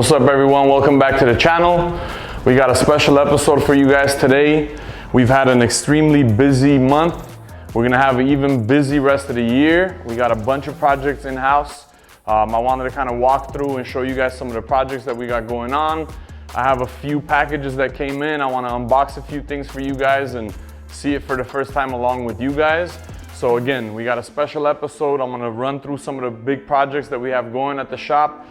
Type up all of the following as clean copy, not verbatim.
What's up everyone, welcome back to the channel. We got a special episode for you guys today. We've had an extremely busy month. We're gonna have an even busy rest of the year. We got a bunch of projects in-house. I wanted to kind of walk through and show you guys some of the projects that we got going on. I have a few packages that came in. I want to unbox a few things for you guys and see it for the first time along with you guys. So again, we got a special episode. I'm gonna run through some of the big projects that we have going at the shop.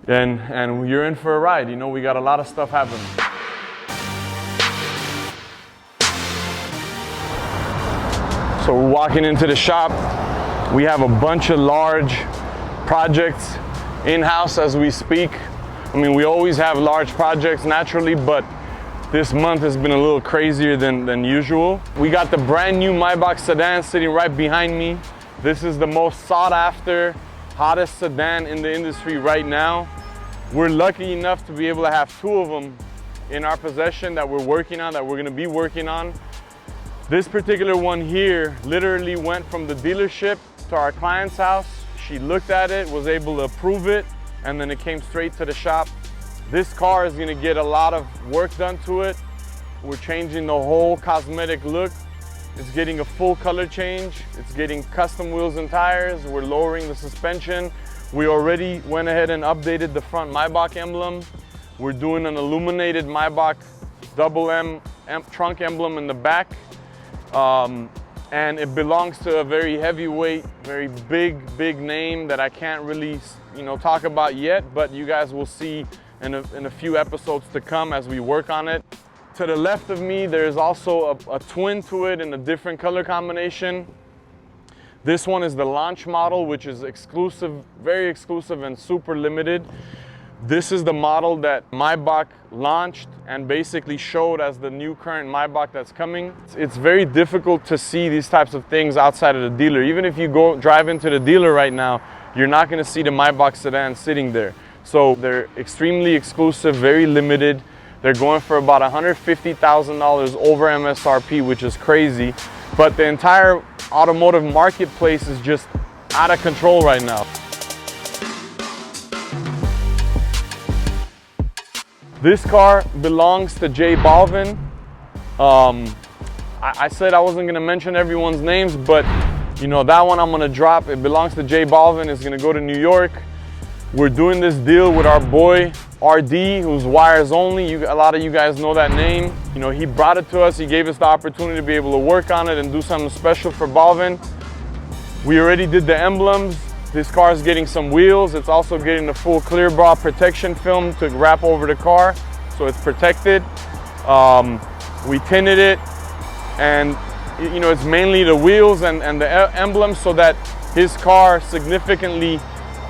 And you're in for a ride. You know, we got a lot of stuff happening. So we're walking into the shop. We have a bunch of large projects in-house as we speak. I mean, we always have large projects naturally, but this month has been a little crazier than usual. We got the brand new MAYBACH sedan sitting right behind me. This is the most sought after, hottest sedan in the industry right now. We're lucky enough to be able to have two of them in our possession that we're working on, that we're gonna be working on. This particular one here literally went from the dealership to our client's house. She looked at it, was able to approve it, and then it came straight to the shop. This car is gonna get a lot of work done to it. We're changing the whole cosmetic look. It's getting a full color change. It's getting custom wheels and tires. We're lowering the suspension. We already went ahead and updated the front MAYBACH emblem. We're doing an illuminated MAYBACH double M trunk emblem in the back. And it belongs to a very heavyweight, very big name that I can't really, talk about yet, but you guys will see in a few episodes to come as we work on it. To the left of me, there's also a twin to it in a different color combination. This one is the launch model, which is exclusive, very exclusive and super limited. This is the model that MAYBACH launched and basically showed as the new current MAYBACH that's coming. It's very difficult to see these types of things outside of the dealer. Even if you go drive into the dealer right now, you're not gonna see the MAYBACH sedan sitting there. So they're extremely exclusive, very limited. They're going for about $150,000 over MSRP, which is crazy. But the entire automotive marketplace is just out of control right now. This car belongs to J Balvin. I said I wasn't gonna mention everyone's names, but that one I'm gonna drop. It belongs to J Balvin. It's gonna go to New York. We're doing this deal with our boy RD, who's wires only. A lot of you guys know that name. He brought it to us. He gave us the opportunity to be able to work on it and do something special for Balvin. We already did the emblems. This car is getting some wheels. It's also getting the full clear bra protection film to wrap over the car, so it's protected. We tinted it, and it's mainly the wheels and the emblems so that his car significantly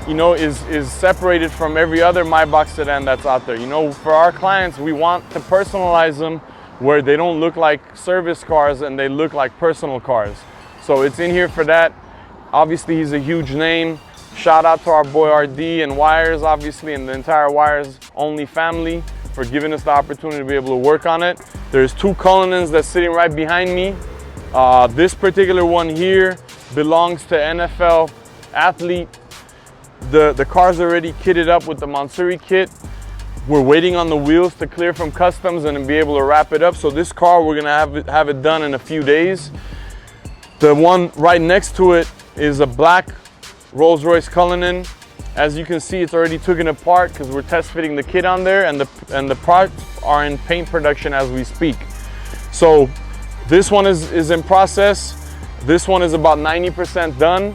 is separated from every other MAYBACH sedan that's out there. For our clients, we want to personalize them where they don't look like service cars and they look like personal cars. So it's in here for that. Obviously, he's a huge name. Shout out to our boy RD and Wires, obviously, and the entire Wires Only family for giving us the opportunity to be able to work on it. There's two Cullinans that's sitting right behind me. This particular one here belongs to NFL athlete. The car's already kitted up with the Mansory kit. We're waiting on the wheels to clear from customs and be able to wrap it up. So this car, we're gonna have it done in a few days. The one right next to it is a black Rolls Royce Cullinan. As you can see, it's already taken apart because we're test fitting the kit on there, and the parts are in paint production as we speak. So this one is in process. This one is about 90% done.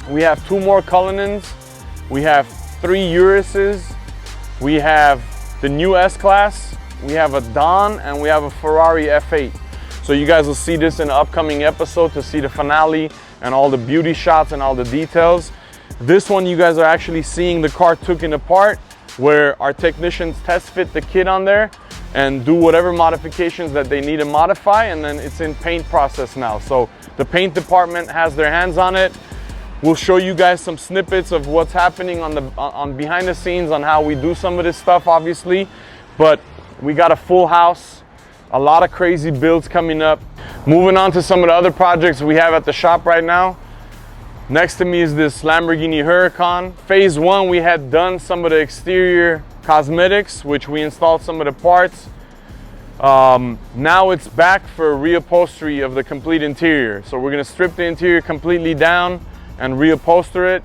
We have two more Cullinans. We have three Urises. We have the new S-Class. We have a Dawn, and we have a Ferrari F8. So you guys will see this in an upcoming episode to see the finale and all the beauty shots and all the details. This one, you guys are actually seeing the car taken apart, where our technicians test fit the kit on there and do whatever modifications that they need to modify, and then it's in paint process now. So the paint department has their hands on it. We'll show you guys some snippets of what's happening on behind the scenes on how we do some of this stuff, obviously. But we got a full house, a lot of crazy builds coming up. Moving on to some of the other projects we have at the shop right now. Next to me is this Lamborghini Huracan. Phase 1, we had done some of the exterior cosmetics, which we installed some of the parts. Now it's back for reupholstery of the complete interior. So we're gonna strip the interior completely down and reupholster it.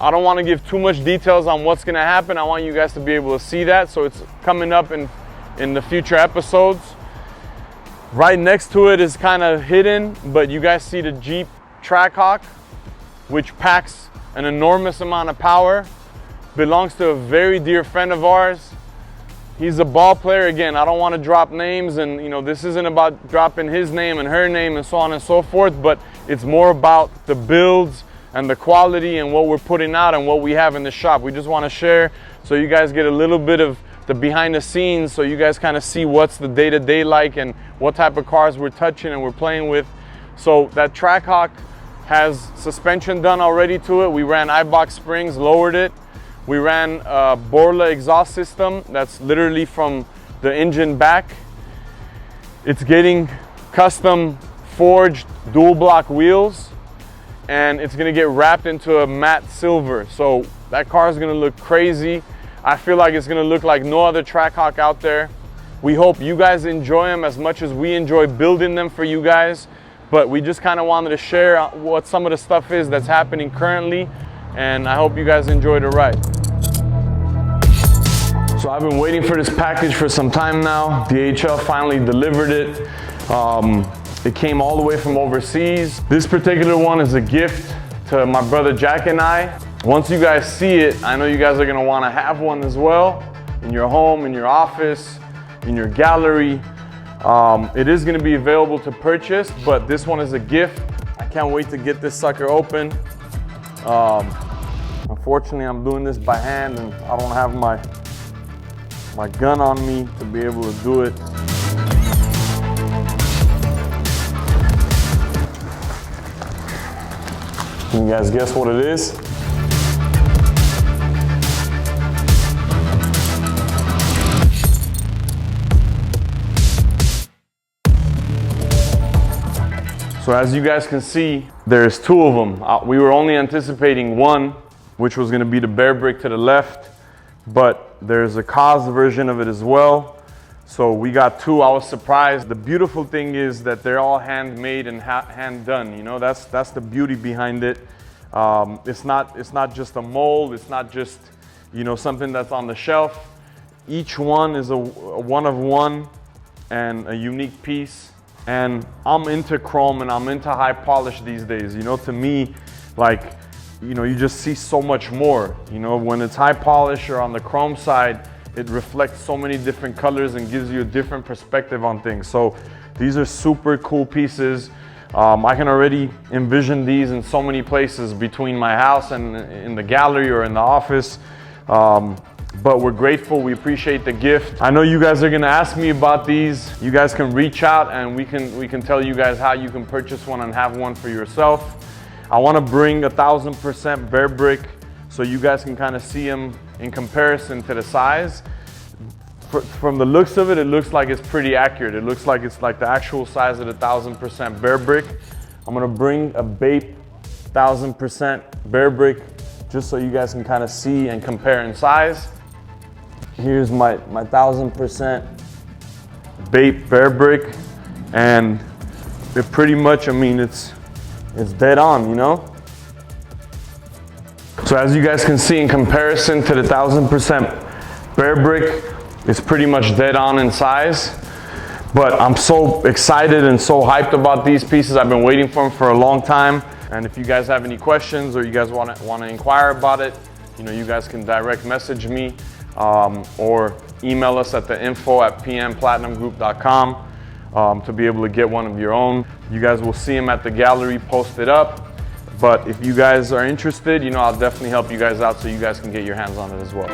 I don't wanna give too much details on what's gonna happen. I want you guys to be able to see that. So it's coming up in the future episodes. Right next to it is kind of hidden, but you guys see the Jeep Trackhawk, which packs an enormous amount of power. Belongs to a very dear friend of ours. He's a ball player. Again, I don't want to drop names, and you know, this isn't about dropping his name and her name and so on and so forth, but it's more about the builds and the quality and what we're putting out and what we have in the shop. We just want to share so you guys get a little bit of the behind the scenes, so you guys kind of see what's the day-to-day like and what type of cars we're touching and we're playing with. So that Trackhawk has suspension done already to it. We ran MAYBACH springs, lowered it. We ran a Borla exhaust system that's literally from the engine back. It's getting custom forged dual block wheels, and it's gonna get wrapped into a matte silver. So that car is gonna look crazy. I feel like it's gonna look like no other Trackhawk out there. We hope you guys enjoy them as much as we enjoy building them for you guys. But we just kind of wanted to share what some of the stuff is that's happening currently, and I hope you guys enjoy the ride. So I've been waiting for this package for some time now. DHL finally delivered it. It came all the way from overseas. This particular one is a gift to my brother Jack and I. Once you guys see it, I know you guys are gonna wanna have one as well, in your home, in your office, in your gallery. It is gonna be available to purchase, but this one is a gift. I can't wait to get this sucker open. Unfortunately, I'm doing this by hand and I don't have my gun on me to be able to do it. Can you guys guess what it is? So as you guys can see, there's two of them. We were only anticipating one, which was gonna be the bear brick to the left, but there's a COS version of it as well. So we got two. I was surprised. The beautiful thing is that they're all handmade and hand done. You know, that's the beauty behind it. It's not just a mold. It's not just, you know, something that's on the shelf. Each one is a one of one and a unique piece. And I'm into chrome and I'm into high polish these days. You know, to me, like, you know, you just see so much more. You know, when it's high polish or on the chrome side, it reflects so many different colors and gives you a different perspective on things. So these are super cool pieces. I can already envision these in so many places between my house and in the gallery or in the office. But we're grateful, we appreciate the gift. I know you guys are gonna ask me about these. You guys can reach out and we can tell you guys how you can purchase one and have one for yourself. I wanna bring 1000% bear brick so you guys can kind of see them in comparison to the size. From the looks of it, it looks like it's pretty accurate. It looks like it's like the actual size of the 1000% bear brick. I'm gonna bring a BAPE 1000% bear brick just so you guys can kind of see and compare in size. Here's my 1000% BAPE bear brick, and it pretty much, I mean, it's dead on, you know? So as you guys can see, in comparison to the 1000% bear brick, it's pretty much dead on in size. But I'm so excited and so hyped about these pieces. I've been waiting for them for a long time. And if you guys have any questions or you guys want to inquire about it, you know, you guys can direct message me or email us at the info@pmplatinumgroup.com to be able to get one of your own. You guys will see them at the gallery posted up. But if you guys are interested, you know, I'll definitely help you guys out so you guys can get your hands on it as well.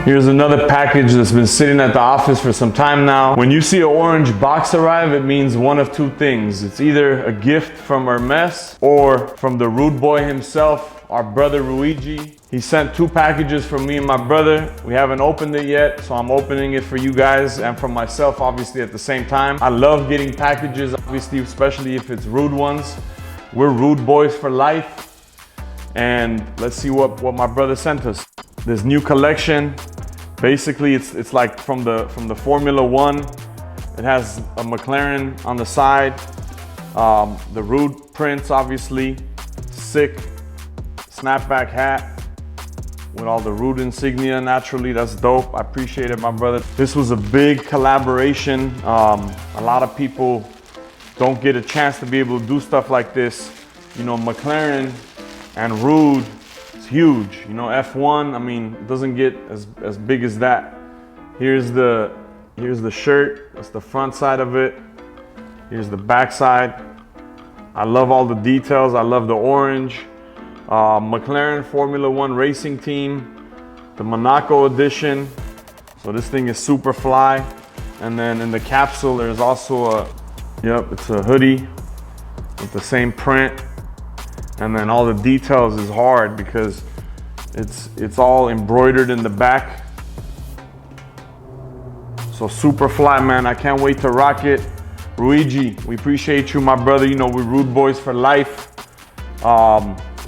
Here's another package that's been sitting at the office for some time now. When you see an orange box arrive, it means one of two things. It's either a gift from Hermes or from the rude boy himself, our brother Luigi. He sent two packages from me and my brother. We haven't opened it yet, so I'm opening it for you guys and for myself, obviously, at the same time. I love getting packages, obviously, especially if it's rude ones. We're rude boys for life. And let's see what my brother sent us. This new collection, basically it's like from the Formula One. It has a McLaren on the side, the Rude prints, obviously, sick snapback hat with all the Rude insignia naturally. That's dope. I appreciate it, my brother. This was a big collaboration. A lot of people don't get a chance to be able to do stuff like this. You know, McLaren and Rude, it's huge. You know, F1, I mean, it doesn't get as big as that. Here's the shirt. That's the front side of it. Here's the back side. I love all the details. I love the orange. McLaren Formula One racing team, the Monaco edition. So this thing is super fly. And then in the capsule, there's also it's a hoodie with the same print. And then all the details is hard because it's all embroidered in the back. So super fly, man. I can't wait to rock it. Ruigi, we appreciate you, my brother. You know, we're rude boys for life.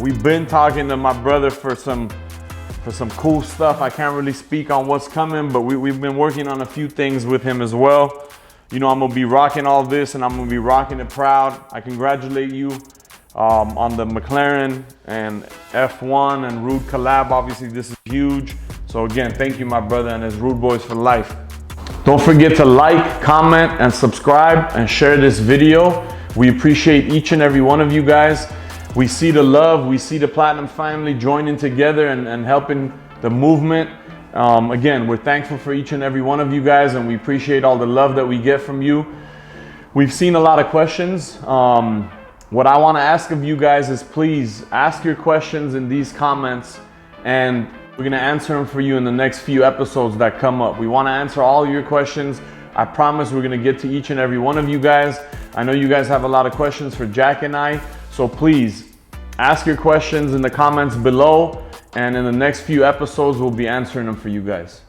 We've been talking to my brother for some cool stuff. I can't really speak on what's coming, but we've been working on a few things with him as well. You know, I'm gonna be rocking all this and I'm gonna be rocking it proud. I congratulate you on the McLaren and F1 and Rude collab. Obviously, this is huge. So again, thank you, my brother, and it's Rude Boys for life. Don't forget to like, comment, and subscribe and share this video. We appreciate each and every one of you guys. We see the love, we see the Platinum family joining together and helping the movement. Again, we're thankful for each and every one of you guys, and we appreciate all the love that we get from you. We've seen a lot of questions. What I want to ask of you guys is please ask your questions in these comments, and we're going to answer them for you in the next few episodes that come up. We want to answer all your questions. I promise we're going to get to each and every one of you guys. I know you guys have a lot of questions for Jack and I, so please ask your questions in the comments below, and in the next few episodes we'll be answering them for you guys.